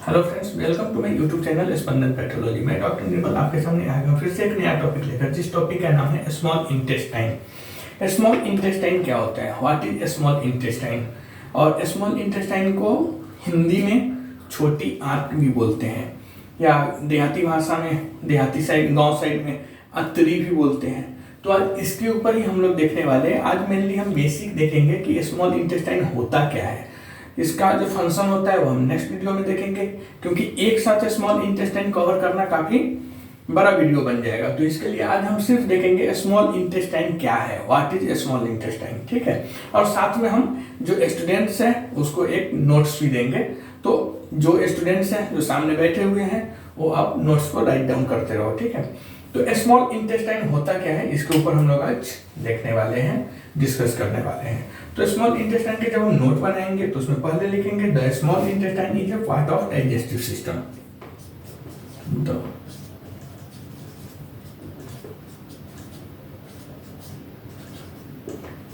Hello friends, welcome to my YouTube channel Spandan pathology. मैं doctor Nirmal आपके सामने आया हूं फिर से एक नया टॉपिक लेकर, जिस टॉपिक का नाम है स्मॉल इंटेस्टाइन। स्मॉल इंटेस्टाइन क्या होता है, व्हाट इज स्मॉल इंटेस्टाइन। और स्मॉल इंटेस्टाइन को हिंदी में छोटी आंत भी बोलते हैं, या देहाती भाषा में, देहाती साइड, गाँव साइड में अतरी भी बोलते हैं। तो आज इसके ऊपर ही हम लोग देखने वाले हैं। आज मेनली हम बेसिक देखेंगे कि स्मॉल इंटेस्टाइन होता क्या है, इसका जो फंक्शन होता है वो हम नेक्स्ट वीडियो में देखेंगे, क्योंकि एक साथ स्मॉल इंटेस्टाइन कवर करना काफी बड़ा वीडियो बन जाएगा। तो इसके लिए आज हम सिर्फ देखेंगे स्मॉल इंटेस्टाइन क्या है, व्हाट इज स्मॉल इंटेस्टाइन, ठीक है। और साथ में हम जो स्टूडेंट्स हैं उसको एक नोट्स भी देंगे। तो जो स्टूडेंट्स हैं जो सामने बैठे हुए हैं वो आप नोट्स को राइट डाउन करते रहो, ठीक है। तो स्मॉल इंटेस्टाइन होता क्या है, इसके ऊपर हम लोग आज देखने वाले हैं, डिस्कस करने वाले हैं। तो स्मॉल इंटेस्टाइन के जब हम नोट बनाएंगे तो उसमें पहले लिखेंगे the small intestine is a part of digestive system. The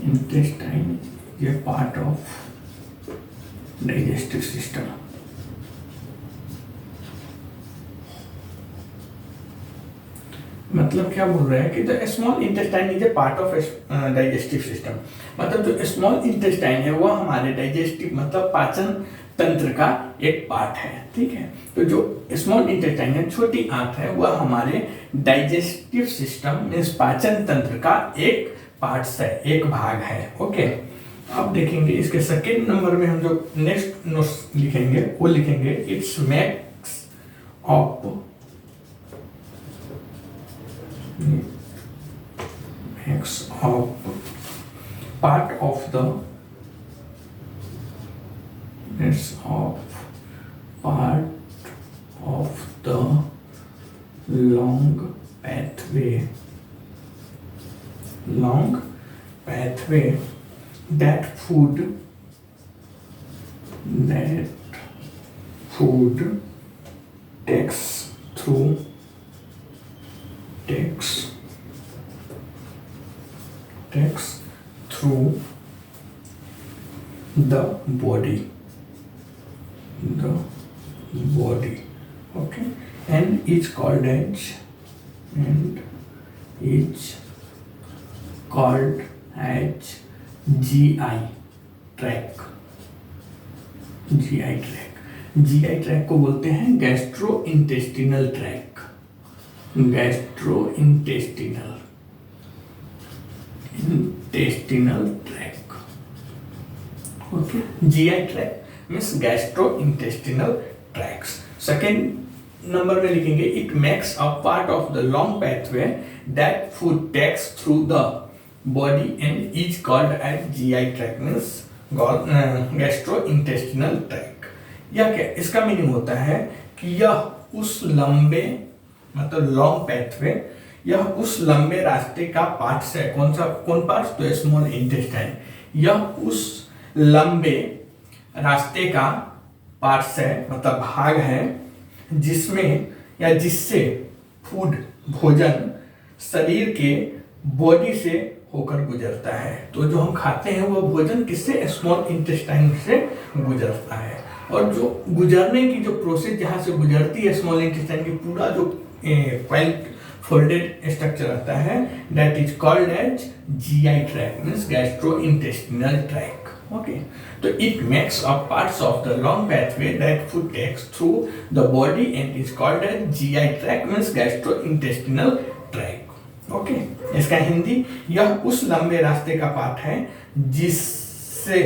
intestine is a part of digestive system. मतलब क्या बोल रहे हैं कि the small intestine is a part of digestive system. मतलब जो स्मॉल इंटेस्टाइन है वो हमारे डाइजेस्टिव मतलब पाचन तंत्र का एक पार्ट है, ठीक है। तो जो स्मॉल इंटेस्टाइन है, छोटी आंत है, वह हमारे डाइजेस्टिव सिस्टम मीन्स पाचन तंत्र का एक पार्ट है, एक भाग है, ओके। अब देखेंगे इसके सेकेंड नंबर में हम जो नेक्स्ट नोट्स लिखेंगे वो लिखेंगे it's makes of part of the long pathway that food takes through the body, okay, and is called as GI tract। GI track को बोलते हैं gastro intestinal track. Okay, GI track means gastro intestinal tracks. Second number में लिखेंगे it makes a part of the long pathway that food takes through the body and is called as GI track means gastro intestinal track. यह क्या, इसका meaning होता है कि यह उस लंबे मतलब लॉन्ग पैथवे, यह उस लंबे रास्ते का पार्ट है। कौन पार्ट, तो स्मॉल इंटेस्टाइन। यह उस लंबे रास्ते का पार्ट है मतलब भाग है, जिसमें या जिससे फूड भोजन शरीर के बॉडी से होकर गुजरता है। तो जो हम खाते हैं वो भोजन किससे, स्मॉल इंटेस्टाइन से गुजरता है। और जो गुजरने की जो प्रोसेस जहाँ से गुजरती है स्मॉल इंटेस्टाइन की, पूरा जो फोल्डेड स्ट्रक्चर रहता है, that is called as GI track means gastro intestinal track, okay. तो it makes up parts of the long pathway that food takes through the body and is called as GI track means gastro intestinal track, okay. इसका हिंदी, यह उस लंबे रास्ते का part है जिससे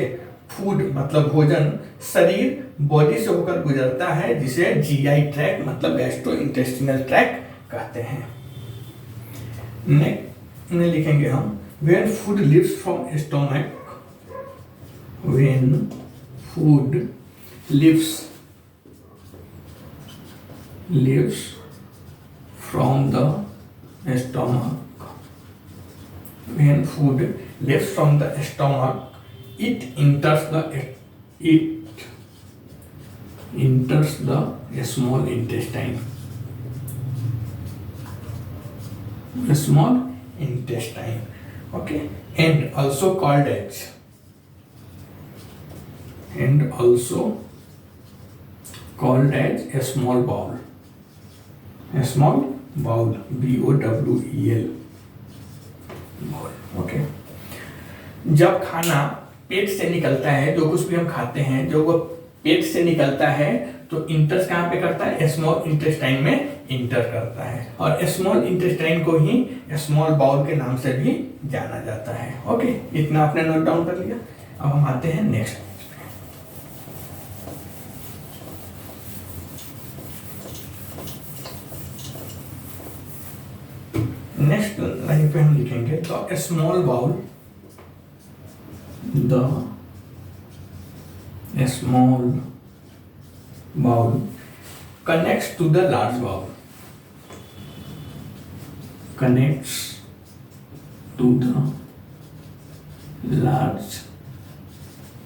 food मतलब भोजन शरीर बॉडी से होकर गुजरता है, जिसे GI ट्रैक मतलब गैस्ट्रो इंटेस्टिनल ट्रैक कहते हैं। नेक्स्ट में लिखेंगे हम when food leaves from stomach, when food leaves from the stomach, when food leaves from the stomach, it enters the small intestine, okay, and also called as called as a small bowel. A small bowel, BOWEL, bowel. Okay, जब खाना पेट से निकलता है, जो कुछ भी हम खाते हैं जो वो पेट से निकलता है तो इंटर कहाँ पे करता है? स्मॉल इंटेस्टाइन में इंटर करता है, और स्मॉल इंटेस्टाइन को ही स्मॉल बाउल के नाम से भी जाना जाता है। ओके, इतना आपने नोट डाउन कर लिया। अब हम आते हैं नेक्स्ट। नेक्स्ट लाइन पे हम लिखेंगे the small bowel, the small bowel connects to the large bowl, connects to the large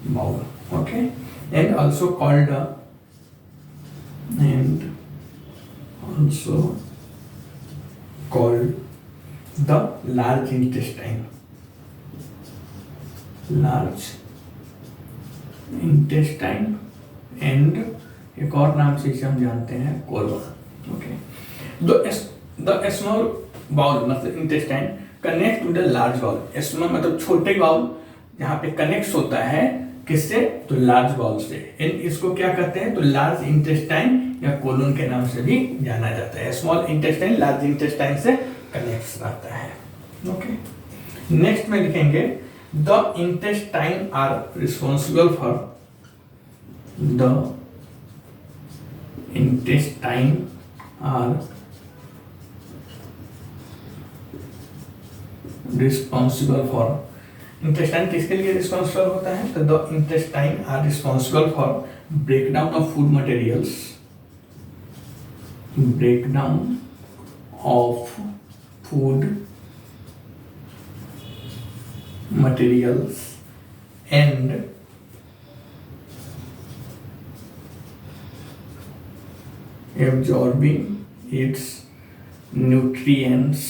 bowl. Okay, and also called the large intestine. Large intestine and एक और नाम से इसे हम जानते हैं colon. Okay, the small bowel मतलब intestine connect to the large bowel. Small मतलब छोटे बाउल जहाँ पे कनेक्ट होता है किससे? तो लार्ज बाउल से। इसको क्या कहते हैं? तो लार्ज इंटेस्टाइन या कोलन के नाम से भी जाना जाता है। स्मॉल इंटेस्टाइन लार्ज इंटेस्टाइन से कनेक्ट रहता है। ओके, नेक्स्ट में लिखेंगे the intestine are responsible for, the intestine are responsible for, intestine किसके लिए रिस्पॉन्सिबल होता है? तो the intestine are responsible for breakdown of food materials, breakdown of food materials and absorbing its nutrients,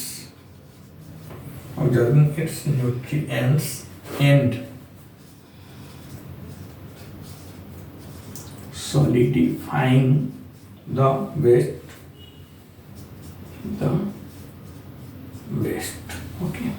and solidifying the waste. Okay,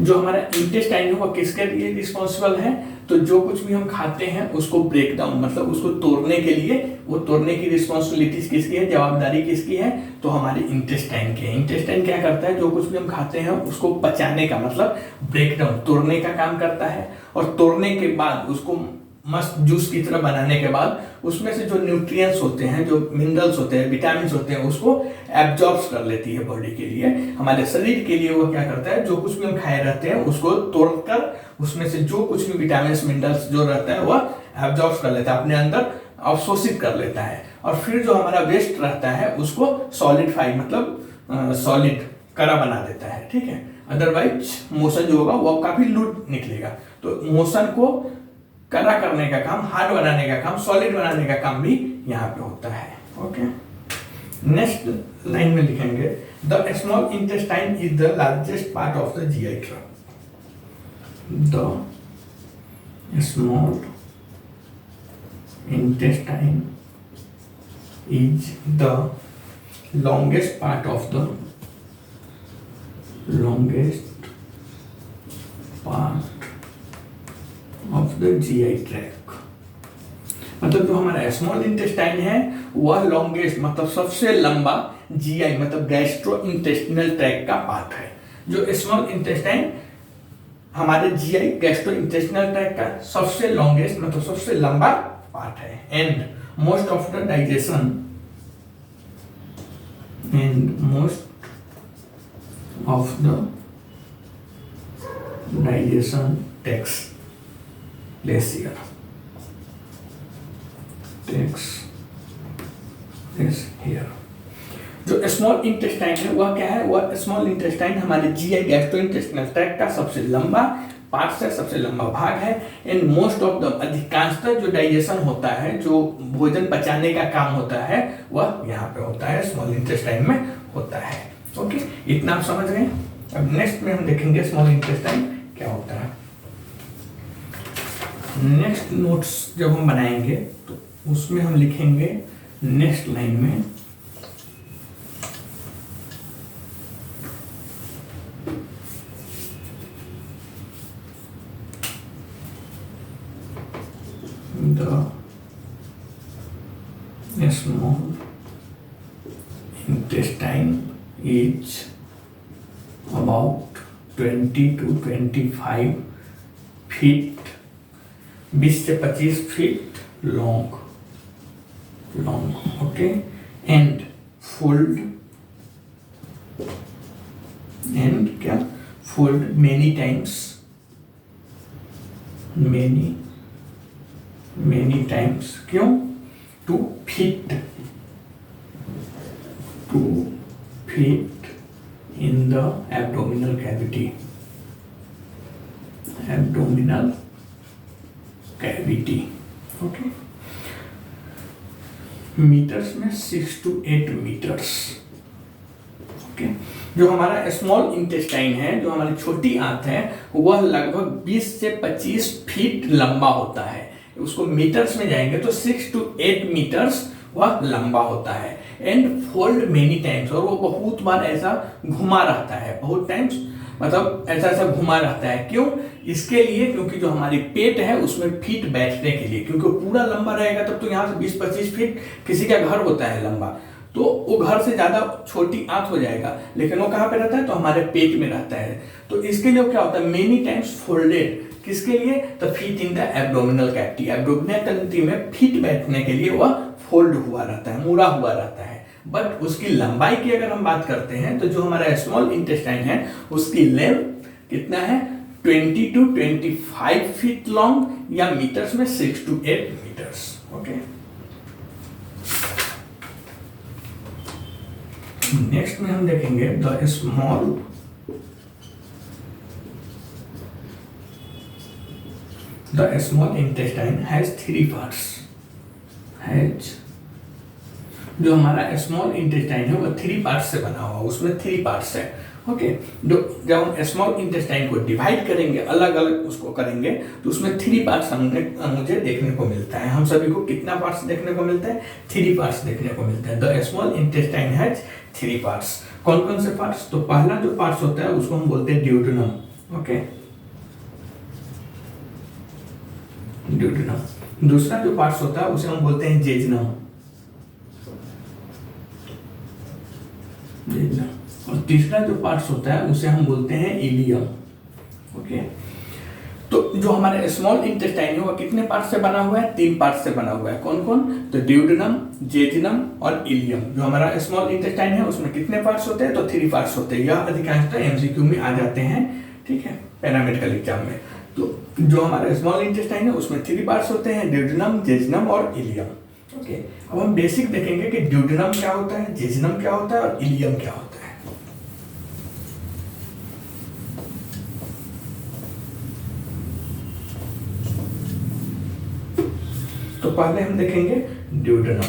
जो हमारा intestine है वो किसके लिए रिस्पॉन्सिबल है? तो जो कुछ भी हम खाते हैं उसको ब्रेक डाउन मतलब उसको तोड़ने के लिए, वो तोड़ने की रिस्पॉन्सिबिलिटीज किसकी है? जवाबदारी किसकी है? तो हमारे इंटेस्टाइन की है। इंटेस्टाइन क्या करता है? जो कुछ भी हम खाते हैं उसको पचाने का मतलब ब्रेक डाउन तोड़ने का काम करता है, और तोड़ने के बाद उसको मस्त जूस की तरह बनाने के बाद उसमें से जो न्यूट्रिएंट्स होते हैं, जो मिनरल्स होते हैं, विटामिन होते हैं, उसको एब्जॉर्ब कर लेती है बॉडी के लिए, हमारे शरीर के लिए। वो क्या करता है? जो कुछ भी हम खाए रहते हैं उसको तोड़कर उसमें से जो कुछ भी विटामिन मिनरल्स जो रहता है वह एब्जॉर्ब कर लेता है, अपने अंदर अवशोषित कर लेता है, और फिर जो हमारा वेस्ट रहता है उसको सॉलिडिफाई मतलब सॉलिड कड़ा बना देता है। ठीक है, अदरवाइज मोशन जो होगा वो काफी लूज निकलेगा। तो मोशन को कड़ा करने का काम, हार्ड बनाने का काम, सॉलिड बनाने का काम भी यहाँ पे होता है। ओके, नेक्स्ट लाइन में लिखेंगे the small intestine is the largest part of the GI tract. The small intestine is the longest part of the GI tract। मतलब जो हमारा स्मॉल इंटेस्टाइन है वह लॉन्गेस्ट मतलब सबसे लंबा जीआई मतलब गैस्ट्रो इंटेस्टिनल ट्रैक्ट का पार्ट है। जो स्मॉल इंटेस्टाइन हमारे जीआई गैस्ट्रो इंटेस्टिनल ट्रैक्ट का सबसे लॉन्गेस्ट मतलब सबसे लंबा पार्ट है। And most of the digestion takes place here, जो स्मॉल इंटेस्टाइन है वह क्या है? वह स्मॉल इंटेस्टाइन हमारे जीआई गैस्ट्रो इंटेस्टिनल ट्रैक्ट का सबसे लंबा पार्ट से सबसे लंबा भाग है। एंड मोस्ट ऑफ द अधिकांशतः जो डाइजेशन होता है, जो भोजन पचाने का काम होता है, वह यहाँ पे होता है, स्मॉल इंटेस्टाइन में होता है। ओके, इतना आप समझ गए। अब नेक्स्ट में हम देखेंगे स्मॉल इंटेस्टाइन क्या होता है। नेक्स्ट नोट्स जब हम बनाएंगे तो उसमें हम लिखेंगे नेक्स्ट लाइन में the small intestine is about 20 to 25 feet 20 से 25 feet long okay and fold many times क्यों to fit in the abdominal cavity okay meters में 6 to 8 मीटर्स ओके जो हमारा स्मॉल इंटेस्टाइन है, जो हमारी छोटी आंत है, वह लगभग 20 से 25 फीट लंबा होता है। उसको मीटर्स में जाएंगे तो 6 to 8 मीटर्स वह लंबा होता है एंड फोल्ड मेनी टाइम्स, और वो बहुत बार ऐसा घुमा रहता है, बहुत टाइम्स मतलब ऐसा घुमा रहता है। क्यों? इसके लिए क्योंकि जो हमारी पेट है उसमें फीट बैठने के लिए, क्योंकि पूरा लंबा रहेगा तब तो यहाँ से 20-25 फीट किसी का घर होता है लंबा, तो वो घर से ज्यादा छोटी आंत हो जाएगा, लेकिन वो कहाँ पे रहता है तो हमारे पेट में रहता है। तो इसके लिए क्या होता है मेनी टाइम्स फोल्डेड, किसके लिए? The feet in the abdominal cavity, abdominal cavity में फीट बैठने के लिए वह फोल्ड हुआ रहता है, मुड़ा हुआ रहता है। बट उसकी लंबाई की अगर हम बात करते हैं तो जो हमारा स्मॉल इंटेस्टाइन है उसकी लेंथ कितना है 20 to 25 फीट लॉन्ग, या मीटर्स में 6 to 8 मीटर्स ओके। नेक्स्ट में हम देखेंगे the small intestine has 3 parts. जो हमारा स्मॉल इंटेस्टाइन है वो 3 पार्ट्स से बना हुआ, उसमें 3 पार्ट्स है ओके। जब हम स्मॉल इंटेस्टाइन को डिवाइड करेंगे, अलग अलग उसको करेंगे, तो उसमें 3 पार्ट्स मुझे देखने को मिलता है। हम सभी को कितना पार्ट्स देखने को मिलता है? 3 पार्ट्स देखने को मिलता है। The small intestine has 3 parts. कौन कौन से पार्ट्स? तो पहला जो पार्ट्स होता है उसको हम बोलते हैं ड्यूडेनम ओके, ड्यूडेनम। दूसरा जो पार्ट्स होता है उसे हम बोलते हैं जेजनम, और तीसरा जो पार्ट्स होता है उसे हम बोलते हैं इलियम ओके। तो जो हमारे स्मॉल इंटेस्टाइन है वो कितने पार्ट से बना हुआ है? 3 पार्ट से बना हुआ है। कौन कौन? तो ड्यूडेनम, जेजनम और इलियम। जो हमारा स्मॉल इंटेस्टाइन है उसमें कितने पार्ट्स होते हैं? तो 3 पार्ट्स होते हैं। यह अधिकांशतः एमसीक्यू में आ जाते हैं, ठीक है, पैरामेडिकल एग्जाम में। तो जो हमारा स्मॉल इंटेस्टाइन है उसमें 3 पार्ट्स होते हैं, ड्यूडेनम, जेजनम और इलियम ओके। अब हम बेसिक देखेंगे कि ड्यूडेनम क्या होता है, जेजनम क्या होता है और इलियम क्या होता है। तो पहले हम देखेंगे ड्यूडेनम।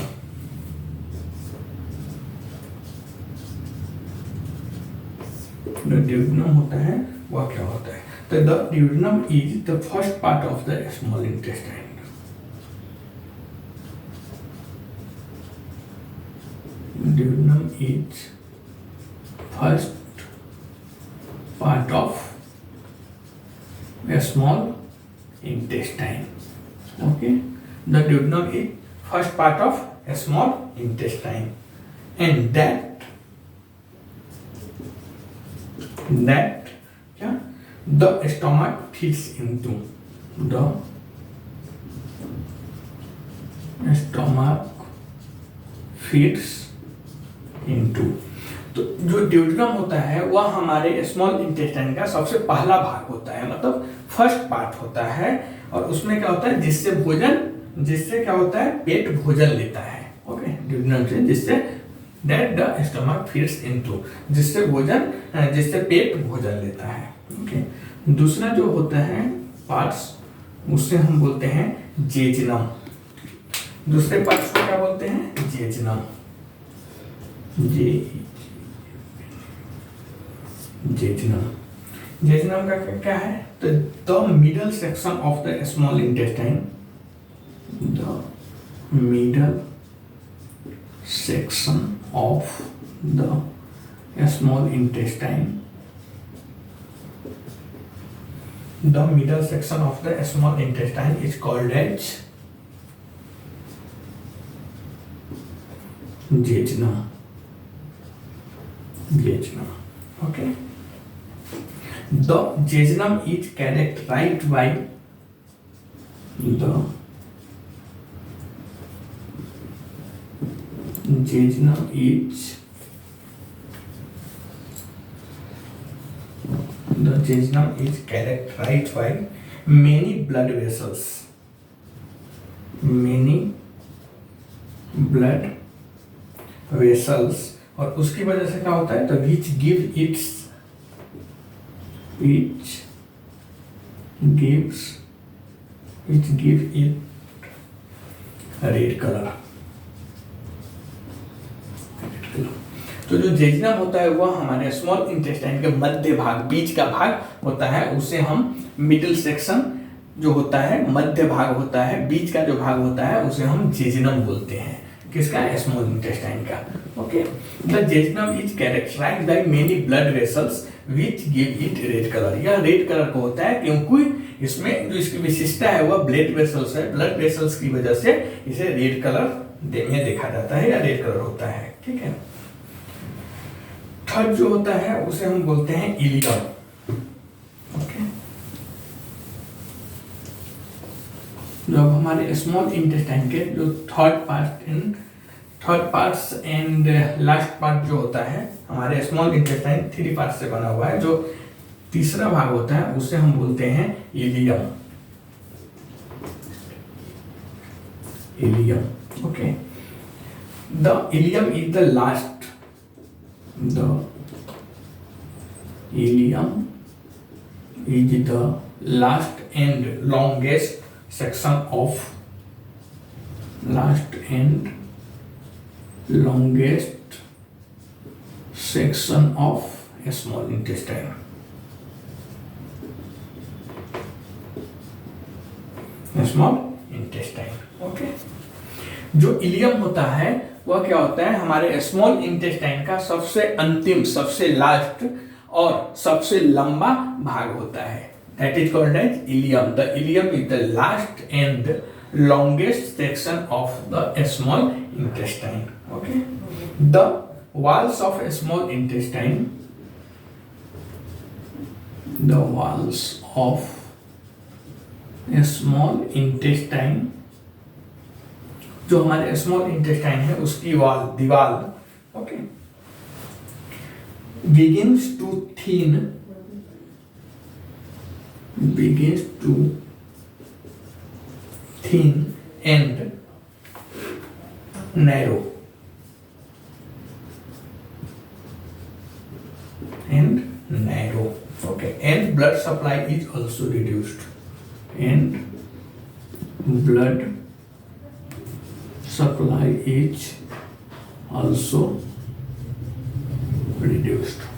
जो ड्यूडेनम होता है वह क्या होता है? तो the duodenum is the first part of the small intestine. Duodenum is first part of a small intestine. Okay, the duodenum is first part of a small intestine, and that क्या the stomach fits into the stomach fits into। तो जो duodenum होता है वह हमारे small intestine का सबसे पहला भाग होता है, मतलब फर्स्ट पार्ट होता है, और उसमें क्या होता है जिससे क्या होता है पेट भोजन लेता है ओके, ड्यूडेनम से, जिससे that the stomach feeds into, जिससे पेट भोजन लेता है ओके। दूसरा जो होता है पार्ट्स उससे हम बोलते हैं जेजनम। दूसरे पार्ट्स को क्या बोलते हैं? जेजनम। जेजनम का क्या है? तो the middle section of the small intestine, the middle section of the small intestine. The middle section of the small intestine is called as jejunum. Jejunum. Okay. The jejunum is characterized by the jejunum is characterized by many blood vessels. Many blood vessels. और उसकी वजह से क्या होता है, तो which gives it red colour. तो जो जेजुनम होता है वह हमारे स्मॉल इंटेस्टाइन के मध्य भाग, बीच का भाग होता है, उसे हम मिडिल सेक्शन जो होता है, मध्य भाग होता है, बीच का जो भाग होता है उसे हम जेजुनम बोलते हैं. किसका? स्मॉल इंटेस्टाइन का. Okay. The jejunum is characterized by many blood vessels which give it red colour. यह रेड कलर को होता है क्योंकि इसमें जो इसकी विशेषता है वह ब्लड वेसल्स है. ब्लड वेसल्स की वजह से इसे रेड कलर में देखा जाता है या रेड कलर होता है. ठीक है. थर्ड जो होता है उसे हम बोलते हैं इलियम. ओके. जब हमारे स्मॉल इंटेस्टाइन के जो third parts and last part जो होता है, हमारे स्मॉल इंटेस्टाइन 3 पार्ट से बना हुआ है, जो तीसरा भाग होता है उसे हम बोलते हैं ileum. Ileum. Okay. The ileum is the last. The ileum is the last and longest section of a small intestine. Small intestine. Okay. जो इलियम होता है वह क्या होता है, हमारे स्मॉल इंटेस्टाइन का सबसे अंतिम, सबसे लास्ट और सबसे लंबा भाग होता है. That is called as ileum. The ileum is the last and longest section of the small intestine. Okay. The walls of a small intestine. The walls of a small intestine, जो हमारे small intestine है उसकी दीवार, okay, begins to thin and narrow. Okay, and blood supply is also reduced.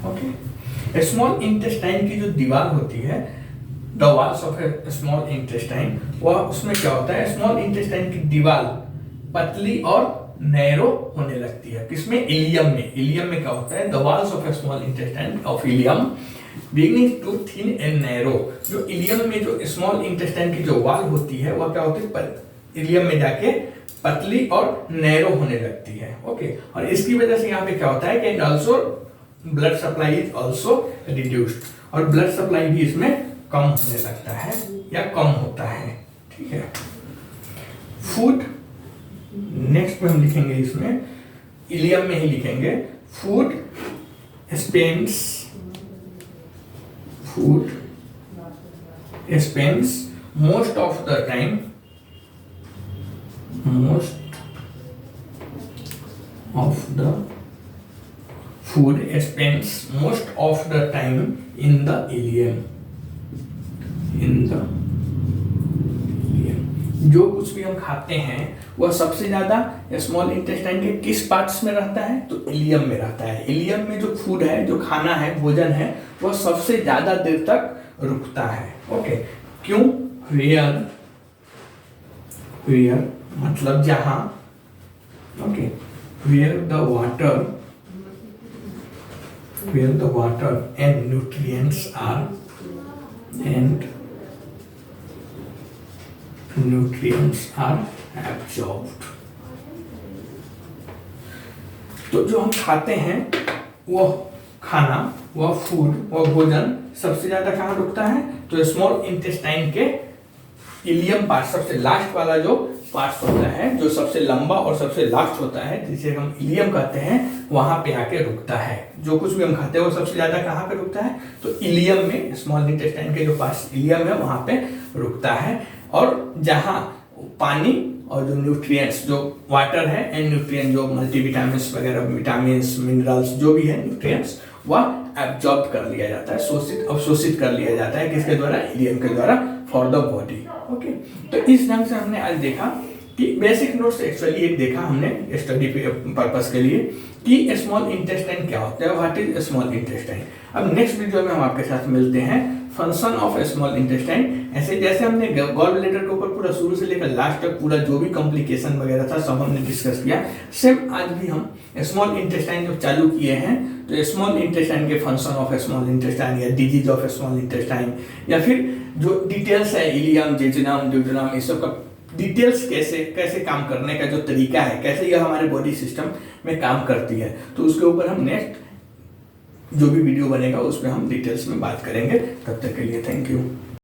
Okay. Small intestine की जो दीवार होती है, the walls of a small intestine, वह उसमें क्या होता है, स्मॉल इंटेस्टाइन की दीवार पतली और नैरो होने लगती है. किसमें? इलियम में. इलियम में क्या होता है, the walls of a small intestine of ileum beginning to thin and narrow. जो इलियम में जो स्मॉल इंटेस्टाइन की जो वॉल होती है वह क्या होती है, इलियम में जाके पतली और नैरो होने लगती है. ओके. और इसकी वजह से यहाँ पे क्या होता है कि also blood supply is also reduced, और ब्लड सप्लाई भी इसमें कम होने लगता है या कम होता है. ठीक है. फूड नेक्स्ट में हम लिखेंगे, इसमें इलियम में ही लिखेंगे. Food spends most of the time in the ileum. जो कुछ भी हम खाते हैं वह सबसे ज्यादा स्मॉल इंटेस्टाइन के किस पार्ट्स में रहता है, तो इलियम में रहता है. इलियम में जो फूड है, जो खाना है, भोजन है, वह सबसे ज्यादा देर तक रुकता है. ओके. क्यों? वेयर मतलब जहां, okay, where the water and nutrients are absorbed। तो जो हम खाते हैं वो खाना, वो फूड, वो भोजन सबसे ज्यादा कहाँ रुकता है? तो स्मॉल इंटेस्टाइन के इलियम पार्ट, सबसे लास्ट वाला जो पार्ट होता है, जो सबसे लंबा और सबसे लास्ट होता है, जिसे हम इलियम कहते हैं, वहां पे आके रुकता है। जो कुछ भी हम खाते हैं वो सबसे ज्यादा कहाँ पे रुकता है? तो इलियम में, स्मॉल इंटेस्टाइन के जो पार्ट इलियम है वहां पे रुकता है। और जहां पानी और जो न्यूट्रिएंट्स, जो वाटर है एंड न्यूट्रिएंट, जो मल्टीविटामिन्स वगैरह, विटामिन्स, मिनरल्स, जो भी है न्यूट्रिएंट्स, वह एब्जॉर्ब कर लिया जाता है, अवशोषित कर लिया जाता है। किसके द्वारा? इलियम के द्वारा, फॉर द बॉडी। ओके, तो इस ढंग से हमने आज देखा कि बेसिक नोट्स एक्चुअली एक देखा हमने स्टडी पर्पस के लिए कि स्मॉल इंटेस्टाइन क्या होता है, व्हाट इज स्मॉल इंटेस्टाइन। अब नेक्स्ट वीडियो में हम आपके साथ मिलते हैं फंक्शन ऑफ स्मॉल इंटेस्टाइन। ऐसे जैसे हमने गॉल ब्लैडर के ऊपर पूरा शुरू से लेकर लास्ट तक पूरा जो भी कॉम्प्लिकेशन वगैरह था सब हमने डिस्कस किया, सेम आज भी हम स्मॉल इंटेस्टाइन जब चालू किए हैं तो स्मॉल इंटेस्टाइन के फंक्शन ऑफ स्मॉल इंटेस्टाइन या डिजीज ऑफ स्मॉल इंटेस्टाइन, या फिर जो डिटेल्स है इलियम, जेजुनम, ड्यूडेनम, इस सब का डिटेल्स कैसे काम करने का जो तरीका है, कैसे यह हमारे बॉडी सिस्टम में काम करती है, तो उसके ऊपर हम नेक्स्ट जो भी वीडियो बनेगा उसमें हम डिटेल्स में बात करेंगे। तब तक के लिए थैंक यू।